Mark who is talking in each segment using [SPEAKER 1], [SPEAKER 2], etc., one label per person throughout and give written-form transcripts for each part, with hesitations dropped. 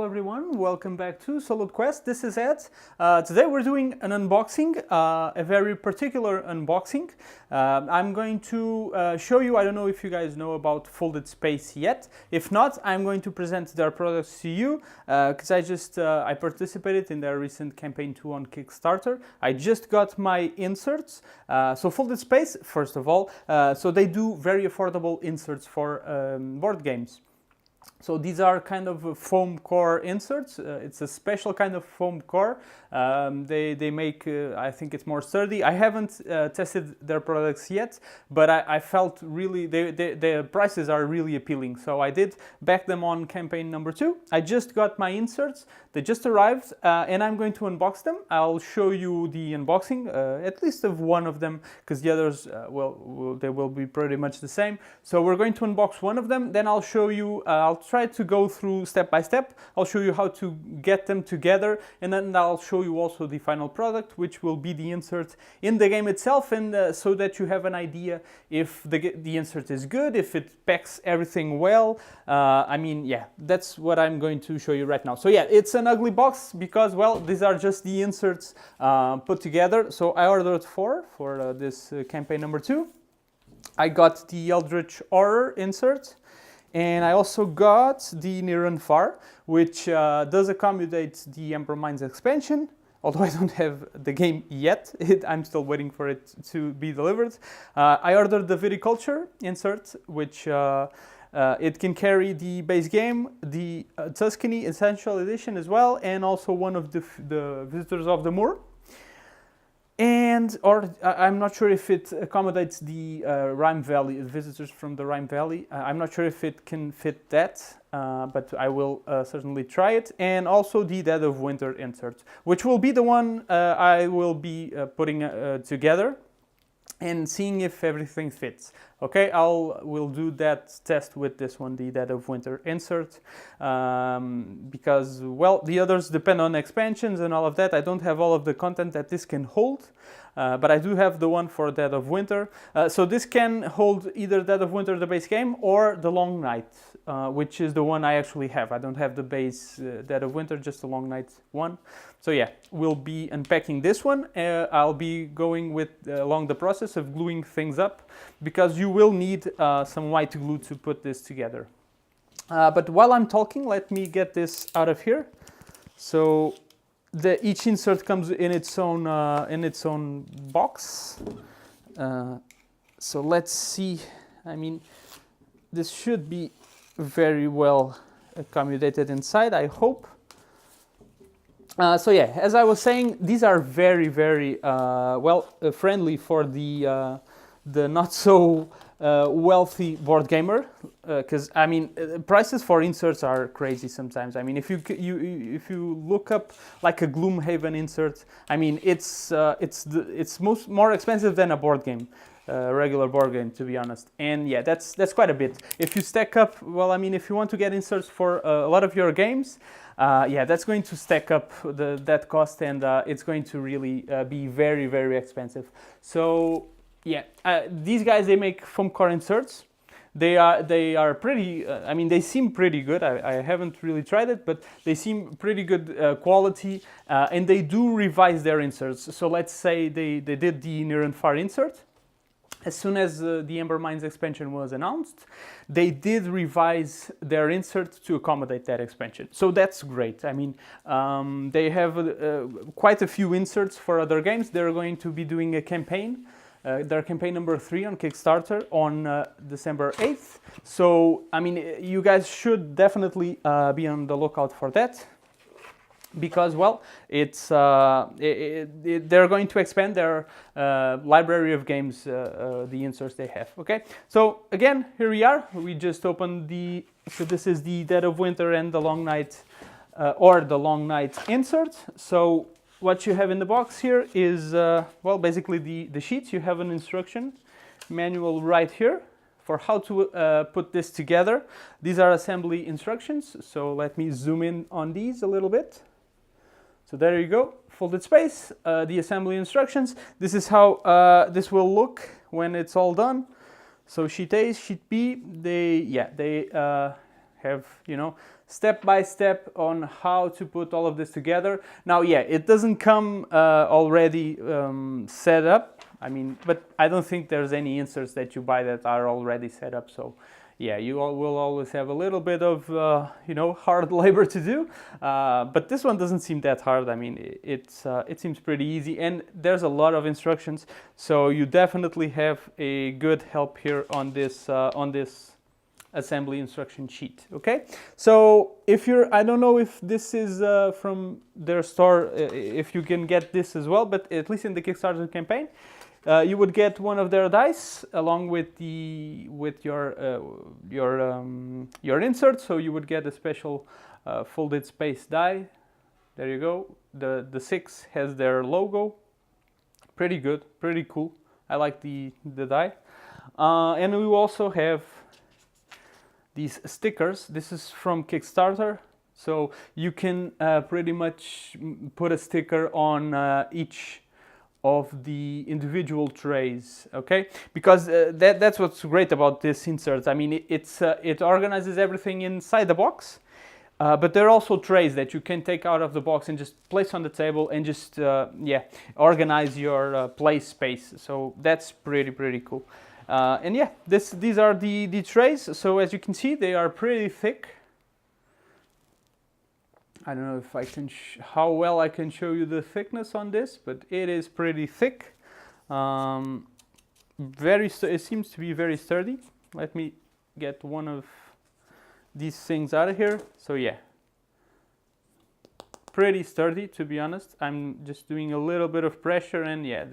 [SPEAKER 1] everyone, welcome back to Solid Quest. This is Ed. Today we're doing an unboxing, a very particular unboxing. I'm going to show you, I don't know if you guys know about Folded Space yet. If not, I'm going to present their products to you because I participated in their recent campaign 2 on Kickstarter. I just got my inserts. So Folded Space, first of all, so they do very affordable inserts for board games. So these are kind of foam core inserts. It's a special kind of foam core. They make, I think it's more sturdy. I haven't tested their products yet, but I felt really, the prices are really appealing. So I did back them on campaign number 2. I just got my inserts. They just arrived and I'm going to unbox them. I'll show you the unboxing, at least of one of them, because the others, they will be pretty much the same. So we're going to unbox one of them, then I'll show you, I'll try to go through step by step. I'll show you how to get them together, and then I'll show you also the final product, which will be the insert in the game itself, and so that you have an idea if the insert is good, if it packs everything well. I mean, yeah, that's what I'm going to show you right now. So yeah, it's an ugly box because, well, these are just the inserts put together. So I ordered 4 for this campaign number 2. I got the Eldritch Horror insert, and I also got the Near and Far, which does accommodate the Emperor Mines expansion, although I don't have the game yet. I'm still waiting for it to be delivered. I ordered the Viticulture insert, which it can carry the base game, the Tuscany Essential Edition as well, and also one of the Visitors of the Moor. Or I'm not sure if it accommodates the Rime Valley, Visitors from the Rime Valley. I'm not sure if it can fit that, but I will certainly try it. And also the Dead of Winter insert, which will be the one I will be putting together and seeing if everything fits. Okay, we'll do that test with this one, the Dead of Winter insert, because, well, the others depend on expansions and all of that. I don't have all of the content that this can hold, but I do have the one for Dead of Winter. So this can hold either Dead of Winter, the base game, or the Long Night, which is the one I actually have. I don't have the base Dead of Winter, just the Long Night one. So yeah, we'll be unpacking this one. I'll be going along the process of gluing things up, because you will need some white glue to put this together. But while I'm talking, let me get this out of here. So each insert comes in its own box. So let's see. I mean, this should be very well accommodated inside, I hope. So yeah, as I was saying, these are very, very friendly for the not so wealthy board gamer, because I mean, prices for inserts are crazy sometimes. I mean, if you look up like a Gloomhaven insert, I mean, it's more expensive than a board game. Regular board game, to be honest. And yeah, that's quite a bit. If you stack up, well, I mean, if you want to get inserts for a lot of your games, yeah, that's going to stack up that cost, and it's going to really be very, very expensive. So yeah, these guys, they make foam core inserts. They are pretty, I mean, they seem pretty good. I haven't really tried it, but they seem pretty good quality, and they do revise their inserts. So let's say they did the Near and Far insert. As soon as the Ember Mines expansion was announced, they did revise their insert to accommodate that expansion. So that's great. I mean, they have quite a few inserts for other games. They're going to be doing a campaign, their campaign number 3 on Kickstarter on December 8th. So, I mean, you guys should definitely be on the lookout for that. Because, well, they're going to expand their library of games, the inserts they have. Okay, so again, here we are. We just opened so this is the Dead of Winter and the Long Night, or the Long Night insert. So what you have in the box here is, well, basically the sheets. You have an instruction manual right here for how to put this together. These are assembly instructions. So let me zoom in on these a little bit. So there you go, Folded Space, the assembly instructions. This is how this will look when it's all done. So sheet A, sheet B, they have, you know, step by step on how to put all of this together. Now, yeah, it doesn't come already set up. I mean, but I don't think there's any inserts that you buy that are already set up. So, yeah, you all will always have a little bit of, you know, hard labor to do. But this one doesn't seem that hard. I mean, it seems pretty easy, and there's a lot of instructions. So you definitely have a good help here on this assembly instruction sheet. Okay, so if you're, I don't know if this is from their store, if you can get this as well, but at least in the Kickstarter campaign, you would get one of their dice along with your insert. So you would get a special folded space die. There you go. The 6 has their logo. Pretty good, pretty cool. I like the die. And we also have these stickers. This is from Kickstarter. So you can pretty much put a sticker on each of the individual trays, okay? Because that's what's great about this insert. I mean, it organizes everything inside the box, but there are also trays that you can take out of the box and just place on the table and just yeah, organize your play space. So that's pretty cool. And yeah, these are the trays. So as you can see, they are pretty thick. I don't know if I can how well I can show you the thickness on this, but it is pretty thick. It seems to be very sturdy. Let me get one of these things out of here. So yeah, pretty sturdy, to be honest. I'm just doing a little bit of pressure, and yeah,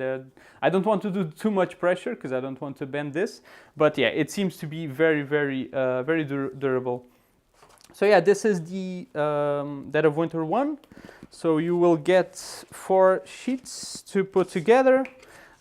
[SPEAKER 1] I don't want to do too much pressure because I don't want to bend this. But yeah, it seems to be very durable. So yeah, this is the Dead of Winter 1. So you will get 4 sheets to put together.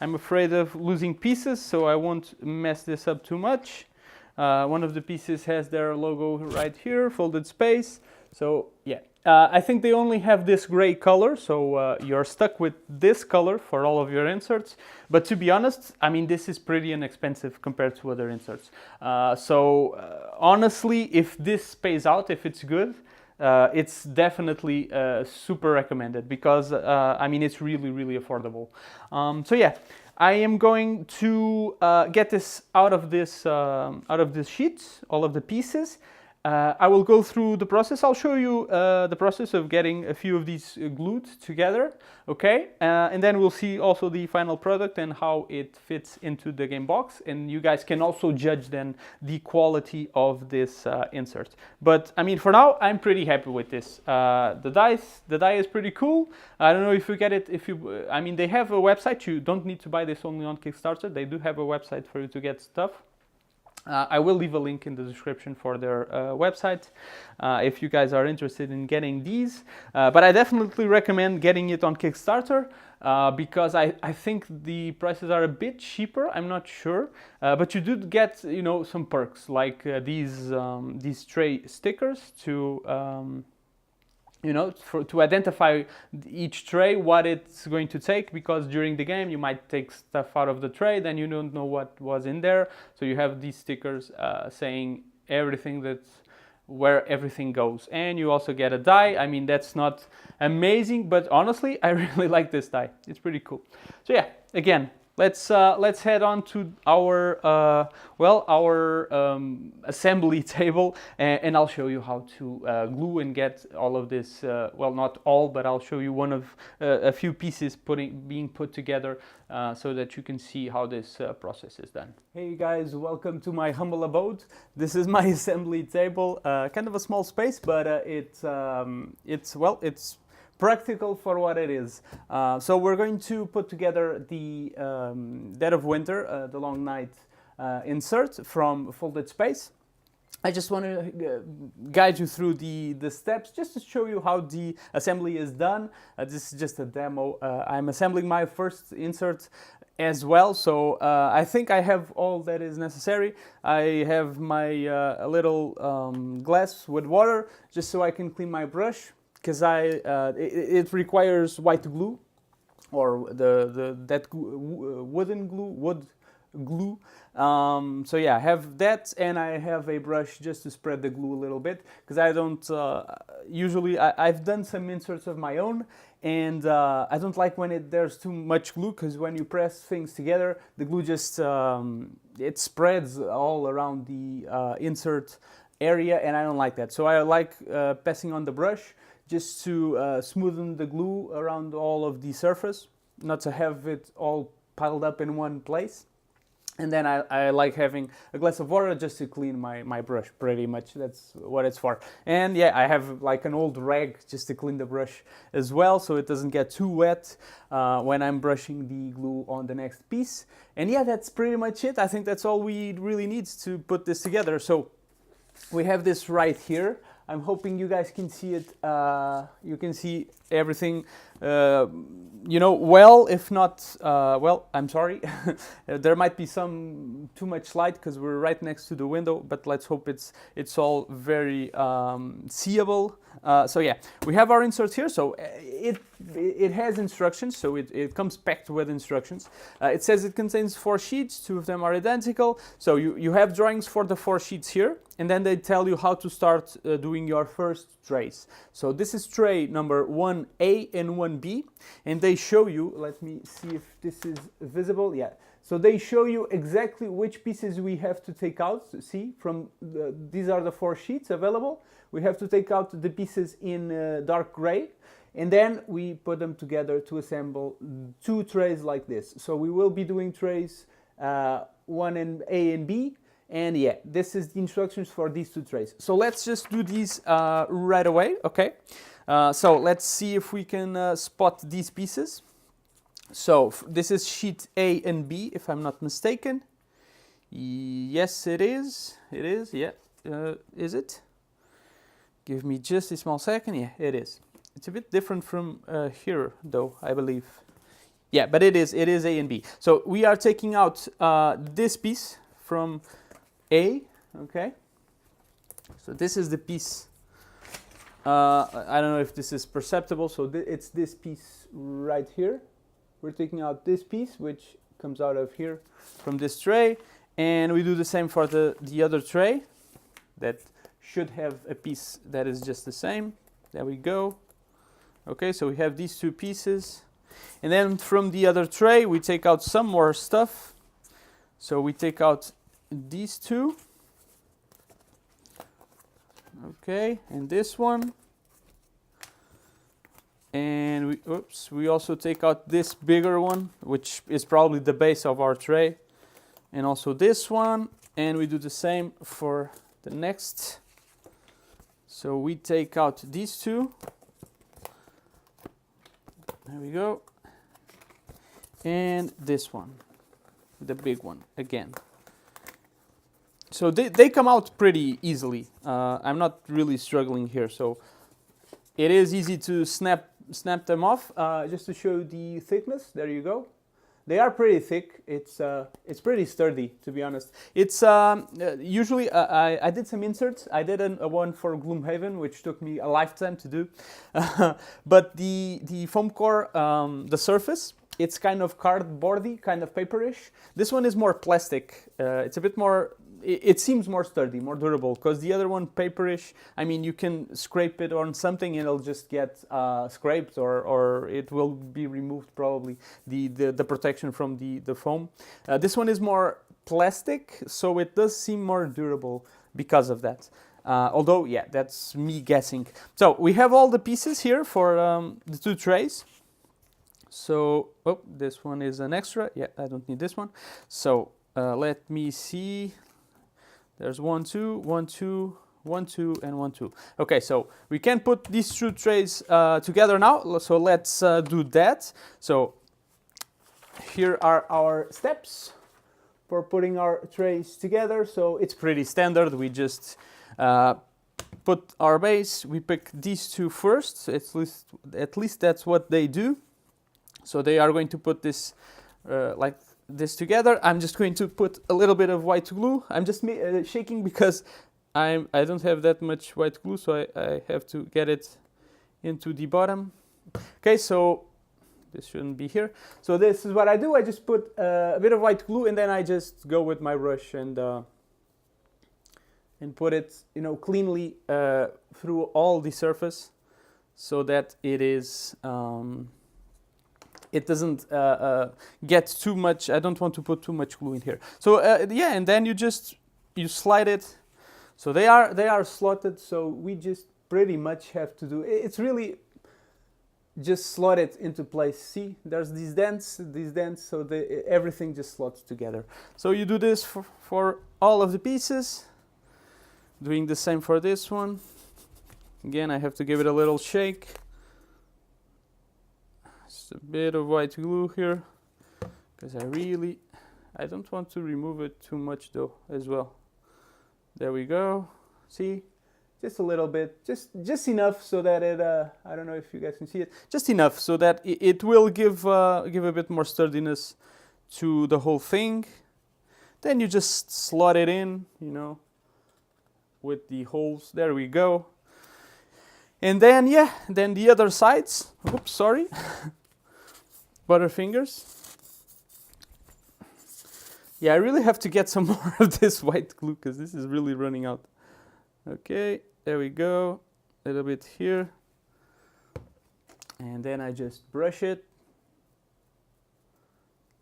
[SPEAKER 1] I'm afraid of losing pieces, so I won't mess this up too much. One of the pieces has their logo right here, folded space. So yeah, I think they only have this gray color, so you're stuck with this color for all of your inserts. But to be honest, I mean, this is pretty inexpensive compared to other inserts. Honestly, if this pays out, if it's good, it's definitely super recommended because I mean, it's really affordable. So yeah, I am going to get this out of this sheet, all of the pieces. I will go through the process. I'll show you the process of getting a few of these glued together, okay? And then we'll see also the final product and how it fits into the game box. And you guys can also judge then the quality of this insert. But I mean, for now, I'm pretty happy with this. The die is pretty cool. I don't know if you get it, I mean, they have a website. You don't need to buy this only on Kickstarter. They do have a website for you to get stuff. I will leave a link in the description for their website if you guys are interested in getting these. But I definitely recommend getting it on Kickstarter because I think the prices are a bit cheaper. I'm not sure, but you do get, you know, some perks like these tray stickers to you know, to identify each tray, what it's going to take, because during the game you might take stuff out of the tray, then you don't know what was in there. So you have these stickers saying everything where everything goes. And you also get a die. I mean, that's not amazing, but honestly, I really like this die. It's pretty cool. So yeah, again, let's head on to our assembly table, and I'll show you how to glue and get all of this. Well, not all, but I'll show you one of a few pieces being put together, so that you can see how this process is done. Hey guys, welcome to my humble abode. This is my assembly table. Kind of a small space, but it's practical for what it is. So we're going to put together the Dead of Winter, the Long Night insert from Folded Space. I just want to guide you through the steps just to show you how the assembly is done. This is just a demo. I'm assembling my first insert as well, so I think I have all that is necessary. I have my a little glass with water just so I can clean my brush, because it requires white glue, or that wooden glue, wood glue. So yeah, I have that, and I have a brush just to spread the glue a little bit, because I don't usually I've done some inserts of my own, and I don't like when there's too much glue, because when you press things together, the glue just it spreads all around the insert area, and I don't like that. So I like passing on the brush just to smoothen the glue around all of the surface, not to have it all piled up in one place. And then I like having a glass of water just to clean my brush, pretty much. That's what it's for. And yeah, I have like an old rag just to clean the brush as well, so it doesn't get too wet when I'm brushing the glue on the next piece. And yeah, that's pretty much it. I think that's all we really need to put this together. So we have this right here. I'm hoping you guys can see it. You can see everything, you know, well. If not, well, I'm sorry. There might be some too much light because we're right next to the window. But let's hope it's all very seeable. So yeah, we have our insert here. So it has instructions. So it comes packed with instructions. It says it contains 4 sheets. 2 of them are identical. So you have drawings for the 4 sheets here. And then they tell you how to start doing your first trays. So this is tray number 1A and 1B. And they show you, let me see if this is visible. Yeah. So they show you exactly which pieces we have to take out. See, these are the 4 sheets available. We have to take out the pieces in dark gray. And then we put them together to assemble 2 trays like this. So we will be doing trays 1 and A and B. And yeah, this is the instructions for these 2 trays. So let's just do these right away, okay? So let's see if we can spot these pieces. So this is sheet A and B, if I'm not mistaken. Yes, it is. It is, yeah. Is it? Give me just a small second. Yeah, it is. It's a bit different from here, though, I believe. Yeah, but it is A and B. So we are taking out this piece from A, okay? So this is the piece. I don't know if this is perceptible. So it's this piece right here. We're taking out this piece, which comes out of here from this tray. And we do the same for the other tray that should have a piece that is just the same. There we go. Okay, so we have these 2 pieces. And then from the other tray, we take out some more stuff. So we take out these 2. Okay, and this one. And we also take out this bigger one, which is probably the base of our tray. And also this one. And we do the same for the next. So we take out these 2. There we go. And this one, the big one again. So they come out pretty easily. I'm not really struggling here. So it is easy to snap them off. Just to show you the thickness, there you go. They are pretty thick. It's pretty sturdy, to be honest. It's usually I did some inserts. I did a one for Gloomhaven, which took me a lifetime to do. But the foam core, the surface, it's kind of cardboardy, kind of paperish. This one is more plastic. It's a bit more. It seems more sturdy, more durable, because the other one, paperish, I mean, you can scrape it on something and it'll just get scraped, or it will be removed probably, the protection from the foam. This one is more plastic, so it does seem more durable because of that. Although, yeah, that's me guessing. So we have all the pieces here for the 2 trays. So, oh, this one is an extra. Yeah, I don't need this one. So let me see. There's 1, 2, 1, 2, 1, 2, and 1, 2. Okay, so we can put these 2 trays together now. So let's do that. So here are our steps for putting our trays together. So it's pretty standard. We just put our base. We pick these 2 first. At least that's what they do. So they are going to put this like this together. I'm just going to put a little bit of white glue. I'm just shaking because I don't have that much white glue, so I have to get it into the bottom. Okay, so this shouldn't be here. So this is what I do. I just put a bit of white glue, and then I just go with my brush and put it, you know, cleanly through all the surface, so that it is it doesn't get too much. I don't want to put too much glue in here. So yeah, and then you slide it. So they are slotted. So we just pretty much have to do. It's really just slot it into place. See, there's these dents, so everything just slots together. So you do this for all of the pieces. Doing the same for this one. Again, I have to give it a little shake. Just a bit of white glue here, because I don't want to remove it too much though as well. There we go. See, just a little bit, just enough so that it, I don't know if you guys can see it, just enough so that it will give a bit more sturdiness to the whole thing. Then you just slot it in, you know, with the holes. There we go. And then, yeah, then the other sides. Oops, sorry. Butterfingers. Yeah, I really have to get some more of this white glue, because this is really running out. Okay, there we go. A little bit here. And then I just brush it,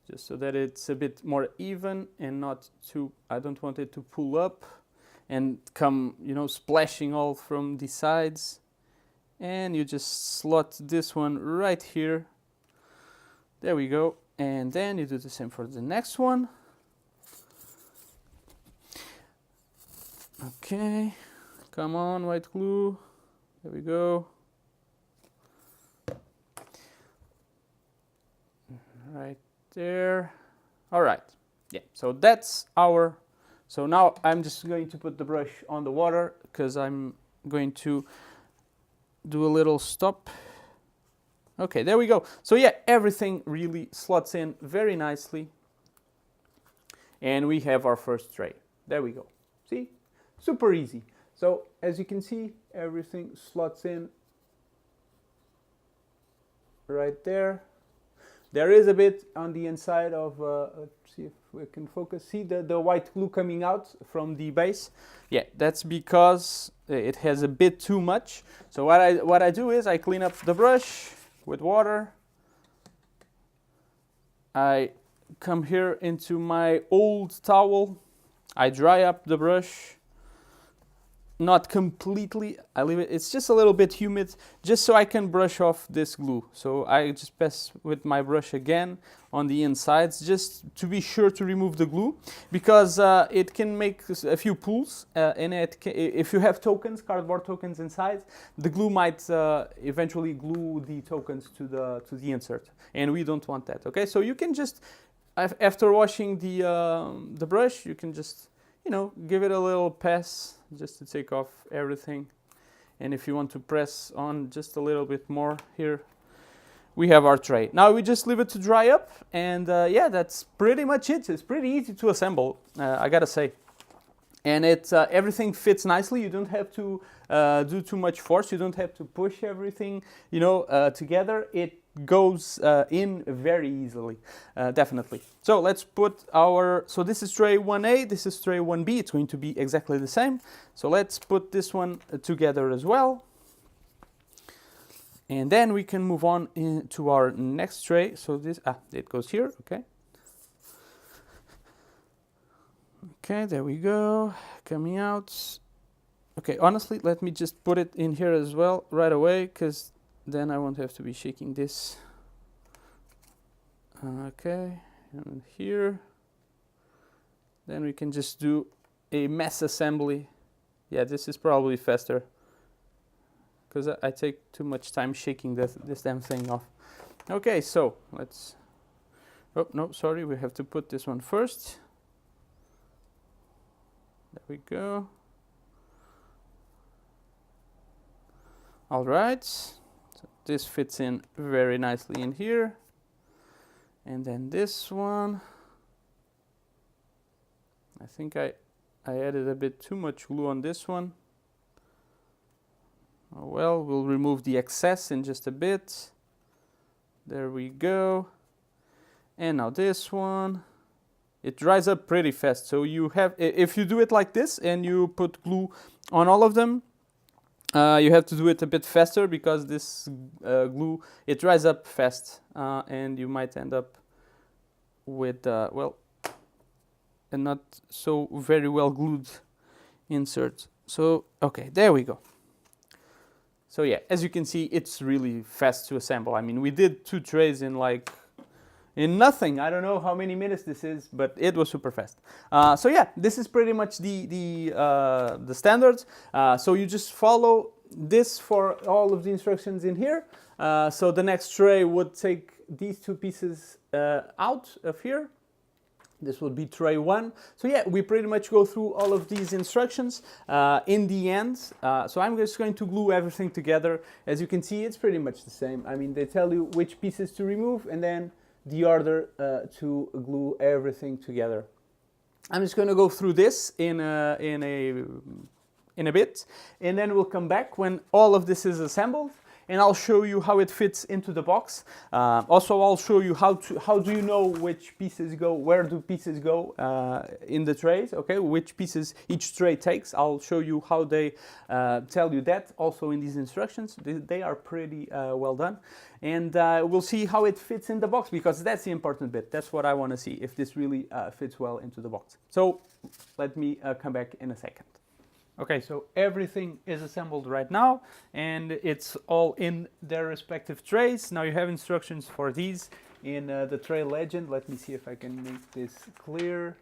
[SPEAKER 1] just so that it's a bit more even and not too, I don't want it to pull up and come, you know, splashing all from the sides. And you just slot this one right here. There we go. And then you do the same for the next one. Okay, come on, white glue. There we go. Right there. All right. Yeah, so that's our, so now I'm just going to put the brush on the water, because I'm going to do a little stop. Okay, there we go. So yeah, everything really slots in very nicely. And we have our first tray. There we go. See? Super easy. So as you can see, everything slots in right there. There is a bit on the inside of, let's see if we can focus. See the white glue coming out from the base? Yeah, that's because it has a bit too much. So what I do is I clean up the brush with water. I come here into my old towel. I dry up the brush. Not completely, I leave it, it's just a little bit humid, just so I can brush off this glue. So I just pass with my brush again on the insides, just to be sure to remove the glue, because it can make a few pulls, and if you have tokens, cardboard tokens inside, the glue might eventually glue the tokens to the insert, and we don't want that. Okay, so you can just, after washing the brush, you can just, you know, give it a little pass just to take off everything. And if you want to press on just a little bit more here, we have our tray. Now we just leave it to dry up, and yeah, that's pretty much it. It's pretty easy to assemble, I gotta say. And everything fits nicely. You don't have to do too much force. You don't have to push everything, you know, together. It goes in very easily, definitely. So let's put our, so this is tray 1A, this is tray 1B. It's going to be exactly the same. So let's put this one together as well. And then we can move on into our next tray. So this, it goes here, okay. Okay, there we go, coming out. Okay, honestly, let me just put it in here as well right away, because then I won't have to be shaking this. Okay, and here. Then we can just do a mass assembly. Yeah, this is probably faster, because I take too much time shaking this damn thing off. Okay, so let's, oh, no, sorry, we have to put this one first. There we go. All right, so this fits in very nicely in here. And then this one, I think I added a bit too much glue on this one. Oh well, we'll remove the excess in just a bit. There we go. And now this one. It dries up pretty fast. So you have, if you do it like this and you put glue on all of them, you have to do it a bit faster because this glue, it dries up fast, and you might end up with, well, a not so very well glued insert. So, okay, there we go. So yeah, as you can see, it's really fast to assemble. I mean, we did 2 trays in nothing. I don't know how many minutes this is, but it was super fast. So yeah, this is pretty much the standards. So you just follow this for all of the instructions in here. So the next tray would take these 2 pieces out of here. This will be tray 1. So yeah, we pretty much go through all of these instructions in the end. So I'm just going to glue everything together. As you can see, it's pretty much the same. I mean, they tell you which pieces to remove and then the order to glue everything together. I'm just going to go through this in a bit, and then we'll come back when all of this is assembled, and I'll show you how it fits into the box. Also, I'll show you how do you know which pieces go, where do pieces go in the trays, okay, which pieces each tray takes. I'll show you how they tell you that also in these instructions. They are pretty well done. And we'll see how it fits in the box, because that's the important bit. That's what I want to see, if this really fits well into the box. So let me come back in a second. Okay, so everything is assembled right now, and it's all in their respective trays. Now you have instructions for these in the tray legend. Let me see if I can make this clear.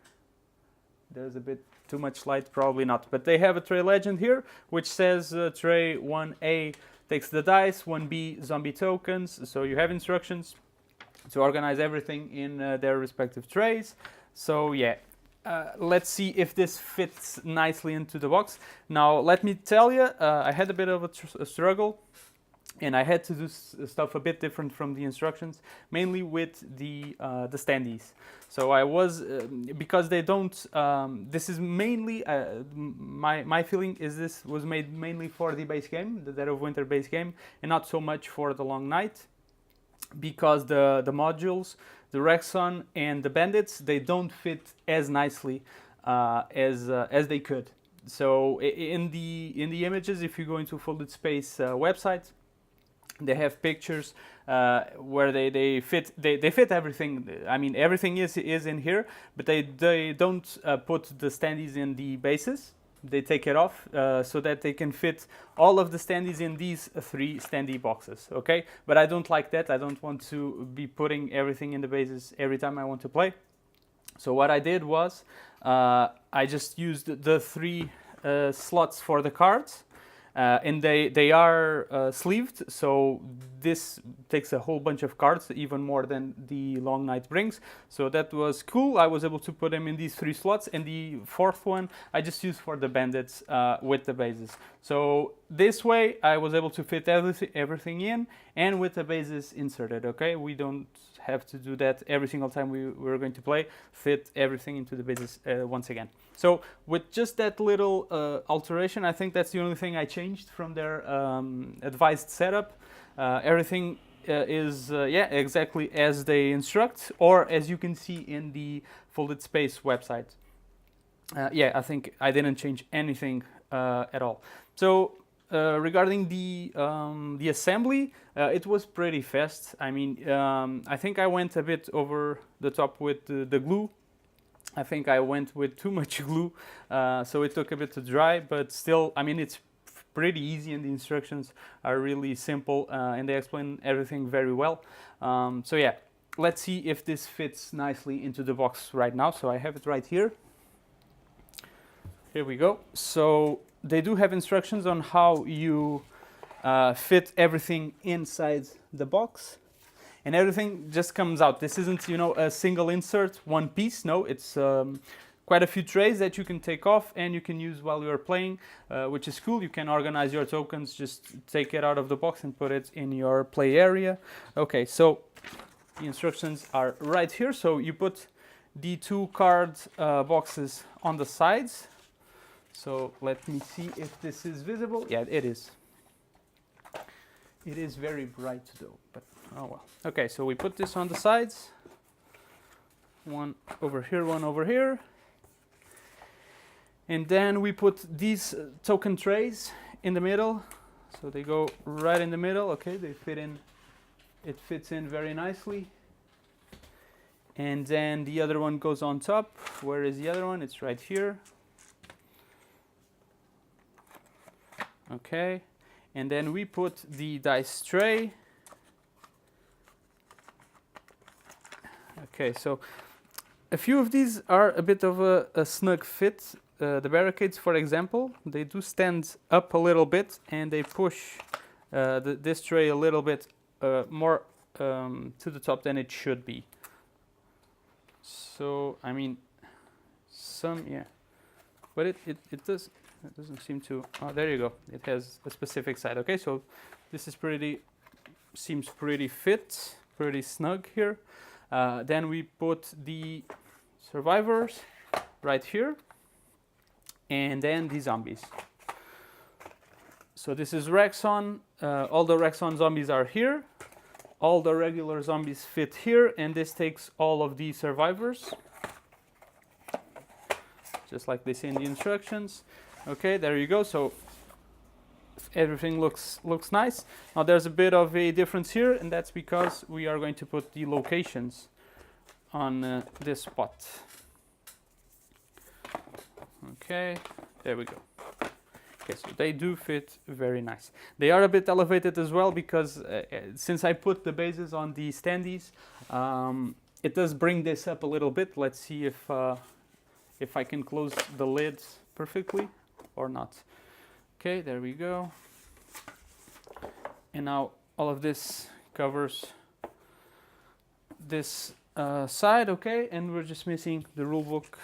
[SPEAKER 1] There's a bit too much light, probably not. But they have a tray legend here, which says tray 1A takes the dice, 1B zombie tokens. So you have instructions to organize everything in their respective trays. So yeah. Let's see if this fits nicely into the box. Now, let me tell you, I had a bit of a struggle, and I had to do stuff a bit different from the instructions, mainly with the standees. So I was, because they don't, this is mainly, my feeling is this was made mainly for the base game, the Dead of Winter base game, and not so much for the Long Night, because the modules, the Rexon and the Bandits, they don't fit as nicely as they could. So in the images, if you go into Folded Space website, they have pictures where they fit everything. I mean, everything is in here, but they don't put the standees in the bases. They take it off so that they can fit all of the standees in these 3 standee boxes, okay? But I don't like that. I don't want to be putting everything in the bases every time I want to play. So what I did was I just used the 3 slots for the cards, and they are sleeved, so this takes a whole bunch of cards, even more than the Long Night brings. So that was cool. I was able to put them in these 3 slots, and the 4th one I just used for the Bandits with the bases. So this way I was able to fit everything in, and with the bases inserted, okay? We don't have to do that every single time we're going to play, fit everything into the bases once again. So with just that little alteration, I think that's the only thing I changed from their advised setup. Everything is yeah, exactly as they instruct, or as you can see in the Folded Space website. Yeah, I think I didn't change anything at all. So regarding the assembly, it was pretty fast. I mean, I think I went a bit over the top with the glue. I think I went with too much glue, so it took a bit to dry, but still, I mean, it's pretty easy, and the instructions are really simple, and they explain everything very well. So yeah, let's see if this fits nicely into the box right now. So I have it right here. Here we go. So they do have instructions on how you fit everything inside the box, and everything just comes out. This isn't, you know, a single insert, one piece. No, it's quite a few trays that you can take off and you can use while you're playing, which is cool. You can organize your tokens, just take it out of the box and put it in your play area. Okay, so the instructions are right here. So you put the 2 card boxes on the sides. So let me see if this is visible. Yeah, it is. It is very bright though, but Oh well. Okay, so we put this on the sides. One over here, one over here. And then we put these token trays in the middle. So they go right in the middle. Okay, they fit in. It fits in very nicely. And then the other one goes on top. Where is the other one? It's right here. Okay. And then we put the dice tray. Okay, so a few of these are a bit of a snug fit. The barricades, for example, they do stand up a little bit and they push this tray a little bit more to the top than it should be. So, I mean, yeah. But it doesn't seem to, oh, there you go. It has a specific side. Okay, so this is seems pretty fit, pretty snug here. Then we put the survivors right here, and then the zombies. So this is Rexon. All the Rexon zombies are here. All the regular zombies fit here, and this takes all of the survivors, just like they say in the instructions. Okay, there you go. So everything looks nice. Now there's a bit of a difference here, and that's because we are going to put the locations on this spot. Okay, there we go. Okay, so they do fit very nice. They are a bit elevated as well because since I put the bases on the standees, it does bring this up a little bit. Let's see if I can close the lids perfectly or not. Okay, there we go. And now all of this covers this side, okay, and we're just missing the rulebook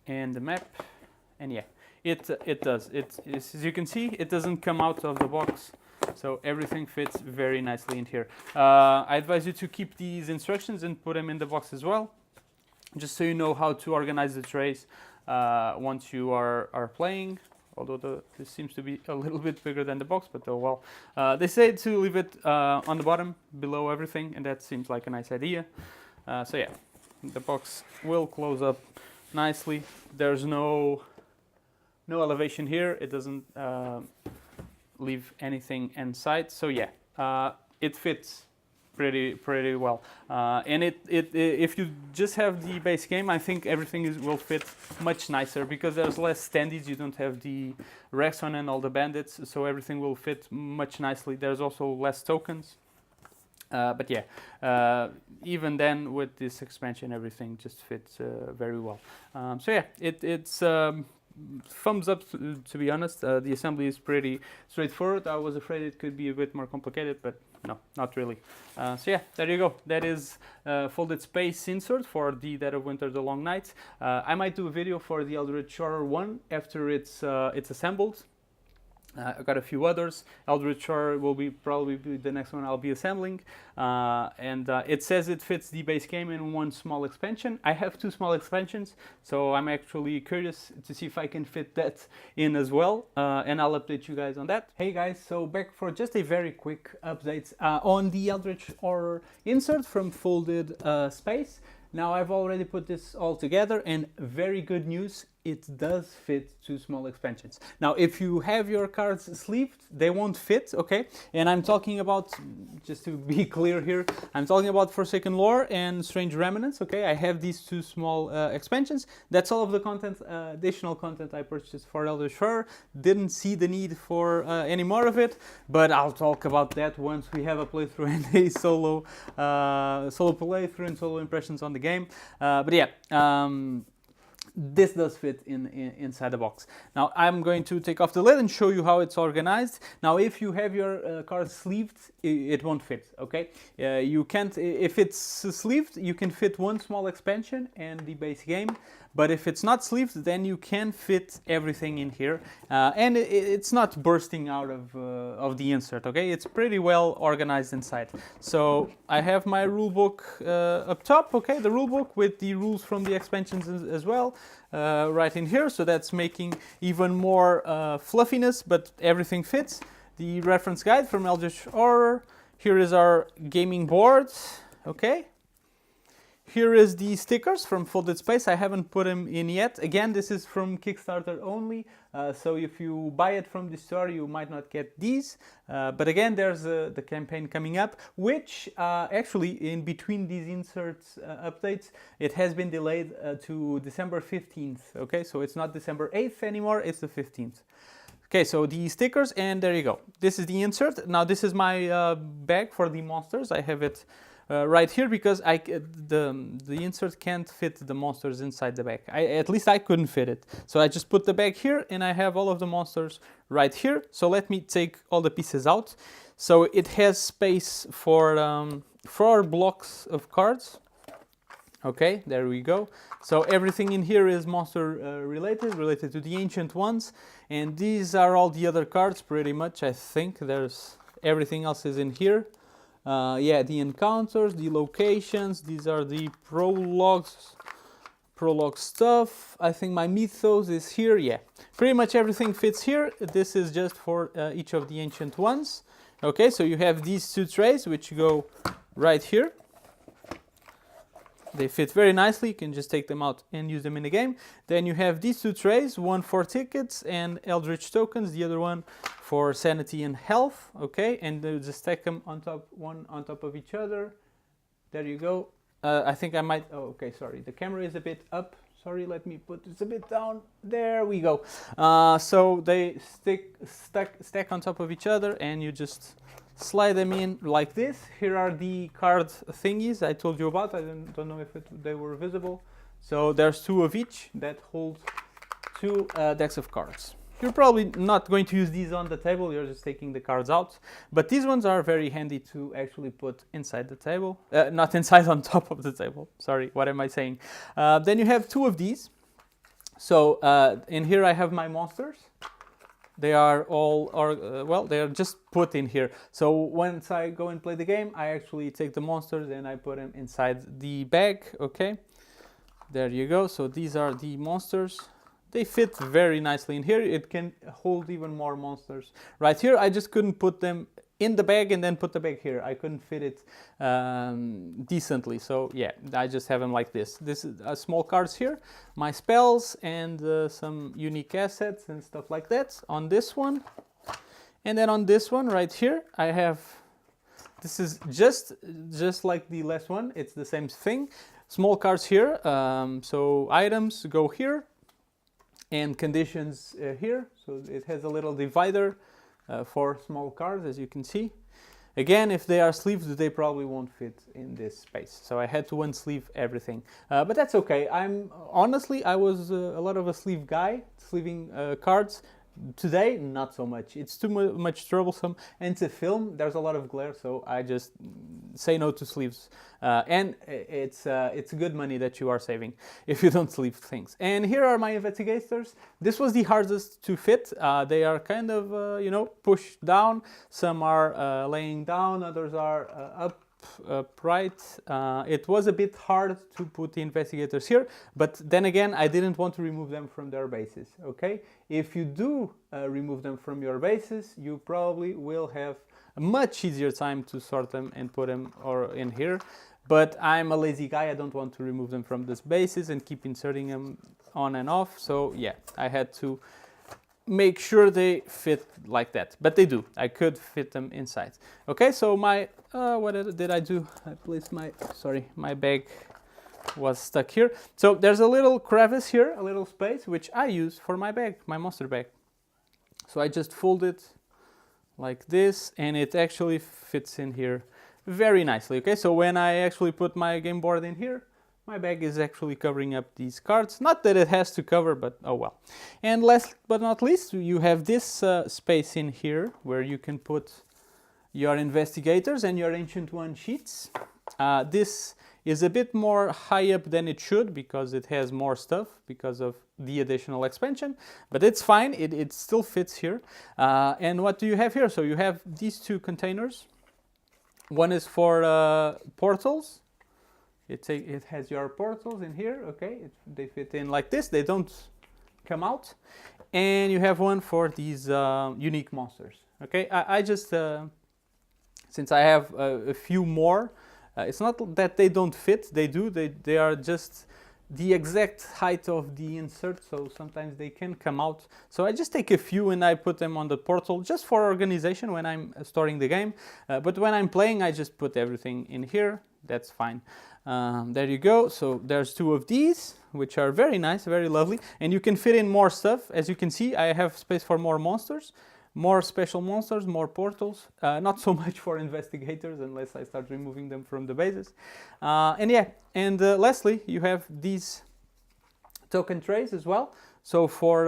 [SPEAKER 1] and the map, and yeah, it does. As you can see, it doesn't come out of the box, so everything fits very nicely in here. I advise you to keep these instructions and put them in the box as well, just so you know how to organize the trays once you are playing. Although this seems to be a little bit bigger than the box, but oh well. They say to leave it on the bottom, below everything, and that seems like a nice idea. So yeah, the box will close up nicely. There's no elevation here. It doesn't leave anything inside. So yeah, it fits pretty well. And if you just have the base game, I think everything will fit much nicer because there's less standees. You don't have the Rexon and all the bandits, so everything will fit much nicely. There's also less tokens. But yeah, even then with this expansion, everything just fits very well. So yeah, it's thumbs up, to be honest. The assembly is pretty straightforward. I was afraid it could be a bit more complicated, but no, not really. So yeah, there you go. That is folded space insert for the Dead of Winter, The Long Night. I might do a video for the Eldritch Horror 1 after it's assembled. I've got a few others. Eldritch Horror will probably be the next one I'll be assembling. And it says it fits the base game in one small expansion. I have two small expansions, so I'm actually curious to see if I can fit that in as well. And I'll update you guys on that. Hey guys, so back for just a very quick update on the Eldritch Horror insert from Folded Space. Now I've already put this all together, and very good news, it does fit two small expansions. Now if you have your cards sleeved, they won't fit, okay? And I'm talking about, just to be clear here, I'm talking about Forsaken Lore and Strange Remnants, okay? I have these two small expansions. That's all of the content, additional content I purchased for Eldritch Horror. Didn't see the need for any more of it, but I'll talk about that once we have a playthrough and a solo playthrough and solo impressions on the game. But yeah, this does fit inside the box. Now I'm going to take off the lid and show you how it's organized. Now if you have your cards sleeved, it won't fit, okay? You can't, if it's sleeved, you can fit one small expansion and the base game, but if it's not sleeved, then you can fit everything in here, and it's not bursting out of the insert, okay? It's pretty well organized inside. So I have my rulebook up top, okay? The rulebook with the rules from the expansions as well, right in here. So that's making even more fluffiness, but everything fits. The reference guide from Eldritch Horror, Here is our gaming board, okay. Here is the stickers from Folded Space. I haven't put them in yet. Again, this is from Kickstarter only, so if you buy it from the store, you might not get these. But again, there's the campaign coming up, which actually in between these inserts updates, it has been delayed to December 15th. Okay, so it's not December 8th anymore, it's the 15th. Okay, so the stickers, and there you go. This is the insert. Now this is my bag for the monsters. I have it right here because the insert can't fit the monsters inside the bag. At least I couldn't fit it. So I just put the bag here and I have all of the monsters right here. So let me take all the pieces out. So it has space for 4 blocks of cards. Okay, there we go. So everything in here is monster related to the ancient ones. And these are all the other cards pretty much, I think. There's everything else is in here. Yeah, the encounters, the locations, these are the prologue stuff. I think my mythos is here. Yeah, pretty much everything fits here. This is just for each of the ancient ones. Okay, so you have these 2 trays which go right here. They fit very nicely. You can just take them out and use them in the game. Then you have these 2 trays, one for tickets and Eldritch tokens, the other one for sanity and health. Okay, and just stack them on top, one on top of each other. There you go. I think I might. Oh, okay. Sorry, the camera is a bit up. Sorry, let me put this a bit down. There we go. So they stack on top of each other, and you just slide them in like this. Here are the card thingies I told you about. I don't know if they were visible. So there's 2 of each that hold 2 decks of cards. You're probably not going to use these on the table, you're just taking the cards out. But these ones are very handy to actually put inside the table. Not inside, on top of the table. Sorry, what am I saying? Then you have 2 of these. So in here I have my monsters. They are all, well, they are just put in here. So once I go and play the game, I actually take the monsters and I put them inside the bag, okay? There you go. So these are the monsters. They fit very nicely in here. It can hold even more monsters. Right here, I just couldn't put them in the bag and then put the bag here. I couldn't fit it decently. So yeah, I just have them like this. This is small cards here, my spells and some unique assets and stuff like that on this one. And then on this one right here, I have, this is just like the last one. It's the same thing. Small cards here. So items go here. And conditions here, so it has a little divider for small cards, as you can see. Again, if they are sleeved, they probably won't fit in this space, so I had to unsleeve everything. But that's okay. Honestly, I was a lot of a sleeve guy, sleeving cards. Today, not so much. It's too much troublesome, and to film, there's a lot of glare, so I just say no to sleeves. And it's good money that you are saving if you don't sleeve things. And here are my investigators. This was the hardest to fit. They are kind of, you know, pushed down. Some are laying down, others are upright. It was a bit hard to put the investigators here, but then again, I didn't want to remove them from their bases, okay? If you do remove them from your bases, you probably will have a much easier time to sort them and put them in here. But I'm a lazy guy, I don't want to remove them from this bases and keep inserting them on and off. So yeah, I had to make sure they fit like that, but they do. I could fit them inside. Okay, so my, what did I do? I placed my, sorry, my bag was stuck here. So there's a little crevice here, a little space, which I use for my bag, my monster bag. So I just fold it like this, and it actually fits in here very nicely. Okay, so when I actually put my game board in here, my bag is actually covering up these cards. Not that it has to cover, but oh well. And last but not least, you have this space in here where you can put your investigators and your ancient one sheets. This is a bit more high up than it should because it has more stuff because of the additional expansion, but it's fine. It still fits here. And what do you have here? So you have these 2 containers. One is for portals. It has your portals in here, okay? They fit in like this. They don't come out. And you have one for these unique monsters, okay? I just since I have a few more, it's not that they don't fit, they do, they are just the exact height of the insert, so sometimes they can come out. So I just take a few and I put them on the portal just for organization when I'm storing the game. But when I'm playing, I just put everything in here. That's fine. There you go. So there's 2 of these, which are very nice, very lovely. And you can fit in more stuff. As you can see, I have space for more monsters. More special monsters, more portals, not so much for investigators unless I start removing them from the bases. And yeah, and lastly, you have these token trays as well. So for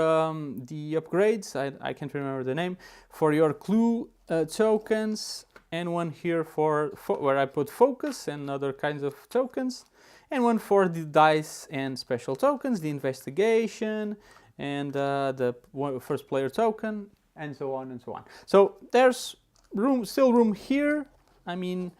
[SPEAKER 1] the upgrades, I can't remember the name, for your clue tokens, and one here for where I put focus and other kinds of tokens, and one for the dice and special tokens, the investigation, and the first player token, and so on and so on. So there's still room here. I mean,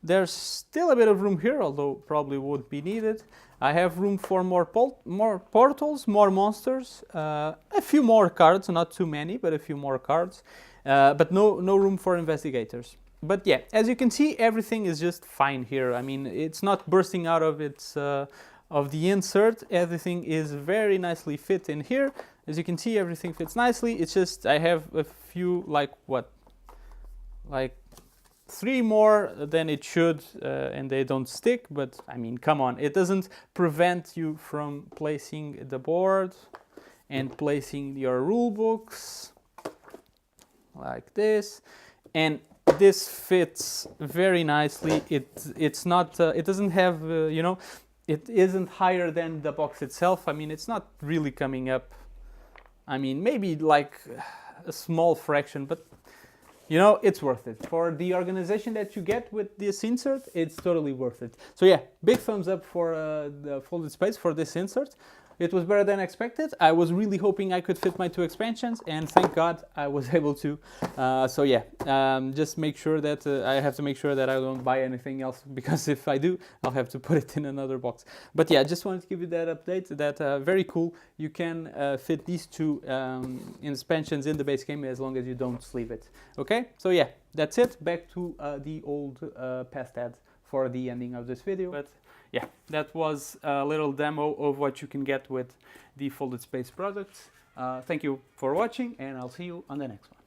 [SPEAKER 1] there's still a bit of room here, although probably would be needed. I have room for more portals, more monsters, a few more cards, not too many, but a few more cards, but no room for investigators. But yeah, as you can see, everything is just fine here. I mean, it's not bursting out of its of the insert. Everything is very nicely fit in here. As you can see, everything fits nicely. It's just I have a few, like 3 more than it should, and they don't stick. But I mean, come on, it doesn't prevent you from placing the board and placing your rule books like this, and this fits very nicely. It's not it doesn't have you know, it isn't higher than the box itself. I mean, it's not really coming up. I mean, maybe like a small fraction, but you know, it's worth it. For the organization that you get with this insert, it's totally worth it. So yeah, big thumbs up for the folded space for this insert. It was better than expected. I was really hoping I could fit my 2 expansions, and thank God I was able to. So yeah, just make sure that I have to make sure that I don't buy anything else, because if I do, I'll have to put it in another box. But yeah, just wanted to give you that update. That very cool. You can fit these 2 expansions in the base game as long as you don't sleeve it. Okay, so yeah, that's it. Back to the old past ad for the ending of this video. But yeah, that was a little demo of what you can get with the folded space products. Thank you for watching, and I'll see you on the next one.